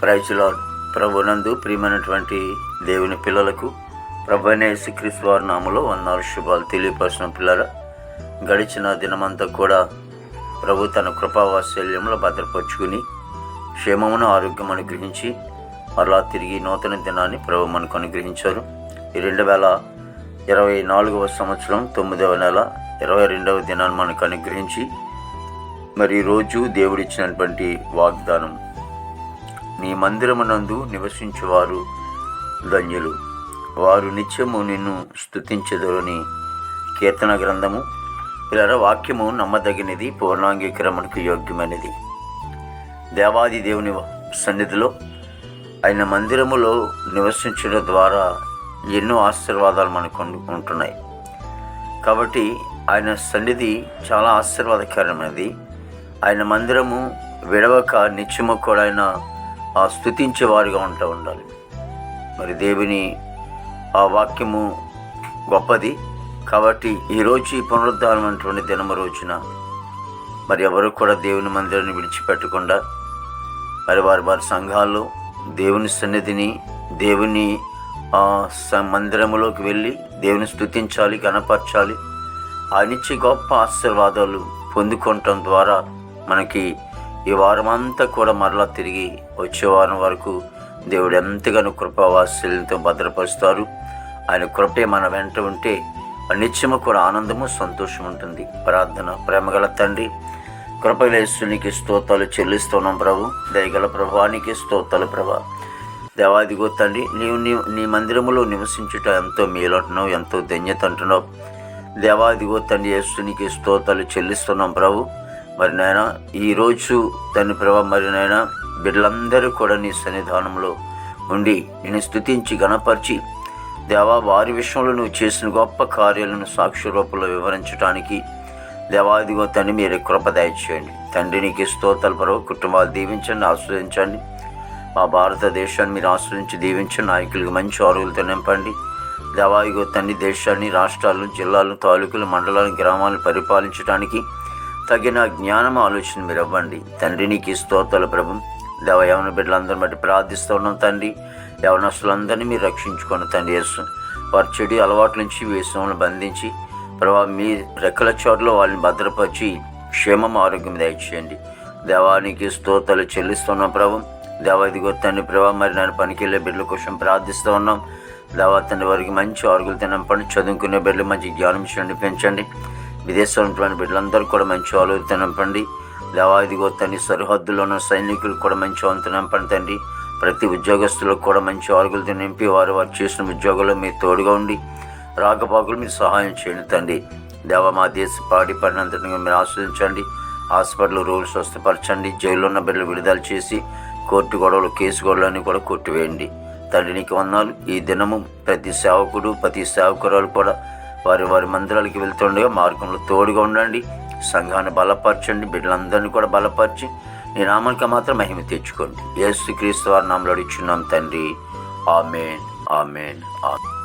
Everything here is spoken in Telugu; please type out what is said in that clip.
Praise lord. ప్రభునందు ప్రియమైనటువంటి దేవుని పిల్లలకు ప్రభువైన యేసుక్రీస్తు వారి నామములో వందనాలు శుభాలు తెలియపరిచిన పిల్లల, గడిచిన దినమంతా కూడా ప్రభు తన కృపావాత్సల్యంలో భద్రపరుచుకుని క్షేమమును ఆరోగ్యం అనుగ్రహించి మరలా తిరిగి నూతన దినాన్ని ప్రభు మనకు అనుగ్రహించారు. ఈ 2024వ సంవత్సరం 9వ నెల 22వ దినాన్ని మనకు అనుగ్రహించి మరి ఈరోజు దేవుడిచ్చినటువంటి వాగ్దానం, నీ మందిరమునందు నివసించువారు ధన్యులు, వారు నిత్యము నిన్ను స్తుతించెదరని. కీర్తన గ్రంథము. ఇలా వాక్యము నమ్మదగినది, పూర్ణాంగీకరణకు యోగ్యమైనది. దేవాది దేవుని సన్నిధిలో ఆయన మందిరములో నివసించడం ద్వారా ఎన్నో ఆశీర్వాదాలు మనకు ఉంటున్నాయి. కాబట్టి ఆయన సన్నిధి చాలా ఆశీర్వాదకరమైనది. ఆయన మందిరము విడవక నిత్యము కూడా ఆయన స్తుతించేవారుగా ఉండాలి. మరి దేవుని ఆ వాక్యము గొప్పది. కాబట్టి ఈరోజు ఈ పునరుద్ధానమైనటువంటి దినము రోజున మరి ఎవరు కూడా దేవుని మందిరాన్ని విడిచిపెట్టకుండా మరి వారి సంఘాల్లో దేవుని సన్నిధిని, దేవుని మందిరములోకి వెళ్ళి దేవుని స్తుతించాలి, గణపరచాలి. ఆయనిచ్చే గొప్ప ఆశీర్వాదాలు పొందుకోవటం ద్వారా మనకి ఈ వారమంతా కూడా మరలా తిరిగి వచ్చే వారం వరకు దేవుడు ఎంతగానో కృపావాత్సల్యంతో భద్రపరుస్తారు. ఆయన కృపే మన వెంట ఉంటే నిత్యము కూడా ఆనందము, సంతోషం ఉంటుంది. ప్రార్థన. ప్రేమగల తండ్రి, కృపగల యేసునికి స్తోత్రాలు చెల్లిస్తున్నాం ప్రభు. దయగల ప్రభువానికి స్తోత్రాలు ప్రభా. దేవాదిగో తండ్రి, నీ మందిరములో నివసించుట ఎంతో మేలు అంటున్నావు, ఎంతో ధన్యత అంటున్నావు. దేవాదిగో తండ్రి, యేసునికి స్తోత్రాలు చెల్లిస్తున్నాం ప్రభు. మరి నాయన ఈరోజు తండ్రి ప్రభా, మరి నాయన బిడ్డలందరూ కూడా నీ సన్నిధానంలో ఉండి నేను స్తుతించి గణపరిచి దేవా, వారి విషయంలో నువ్వు చేసిన గొప్ప కార్యాలను సాక్షి రూపంలో వివరించడానికి దేవాదిగో తండ్రి మీరు కృప దయచేయండి. తండ్రి నీకు స్తోత్రాలు ప్రభు. కుటుంబాలు దీవించండి, ఆశ్రయించండి. మా భారతదేశాన్ని మీరు ఆశ్రయించి దీవించండి. నాయకులకు మంచి ఆరోగ్యాలతో నింపండి. దేవాదిగో తండ్రి దేశాన్ని, రాష్ట్రాలను, జిల్లాలను, తాలూకులు, మండలాలను, గ్రామాలను పరిపాలించడానికి తగిన జ్ఞానం, ఆలోచన మీరు ఇవ్వండి. తండ్రి నీకు స్తోత్రాలు ప్రభు. దేవ, యవన బిడ్డలందరిని బట్టి ప్రార్థిస్తూ ఉన్నాం తండ్రి. యవనస్తులందరినీ మీరు రక్షించుకోండి తండ్రి. యేసు వారి చెడు అలవాట్ల నుంచి వేసంలో బంధించి ప్రభావ మీ రెక్కల చోట్ల వాళ్ళని భద్రపరిచి క్షేమం, ఆరోగ్యం దయచేయండి. దేవానికి స్తోత్రాలు చెల్లిస్తున్నాం ప్రభు. దేవాదిగో తండ్రి ప్రభావ, మరి నేను పనికి వెళ్ళే బిడ్డల కోసం ప్రార్థిస్తూ ఉన్నాం. దేవా తండ్రి, వారికి మంచి ఆరోగ్యాలతో నింపండి. చదువుకునే బిడ్డలు మంచి జ్ఞానం చేయండి, పెంచండి. విదేశంలో ఉన్నటువంటి బిడ్డలందరూ కూడా మంచి ఆలోచన నింపండి. దేవాదిగో తండ్రి, సరిహద్దులో ఉన్న సైనికులు కూడా మంచి ఆలోచన నింపండి తండ్రి. ప్రతి ఉద్యోగస్తులకు కూడా మంచి ఆరోగ్యాలతో నింపి వారు చేసిన ఉద్యోగాల్లో మీరు తోడుగా ఉండి రాకపోకలు మీరు సహాయం చేయండి తండ్రి. దేవ, మా దేశ పాడి పడినంతగా మీరు ఆస్వాదించండి. హాస్పిటల్ రూల్స్ స్వస్థపరచండి. జైల్లో ఉన్న బిడ్డలు విడుదల చేసి కోర్టు గొడవలు, కేసు గొడవలన్నీ కూడా కొట్టివేయండి తండ్రి. నీకు వందనాలు. ఈ దినము ప్రతి సేవకుడు, ప్రతి సేవకురాలు కూడా వారి మందిరాలకి వెళ్తుండగా మార్గంలో తోడుగా ఉండండి. సంఘాన్ని బలపరచండి. బిడ్డలందరినీ కూడా బలపరిచి నీ నామానికి మాత్రం మహిమ తెచ్చుకోండి. యేసుక్రీస్తు వారి నామములో అడుగుచున్నాం తండ్రి. ఆమేన్, ఆమేన్, ఆమేన్.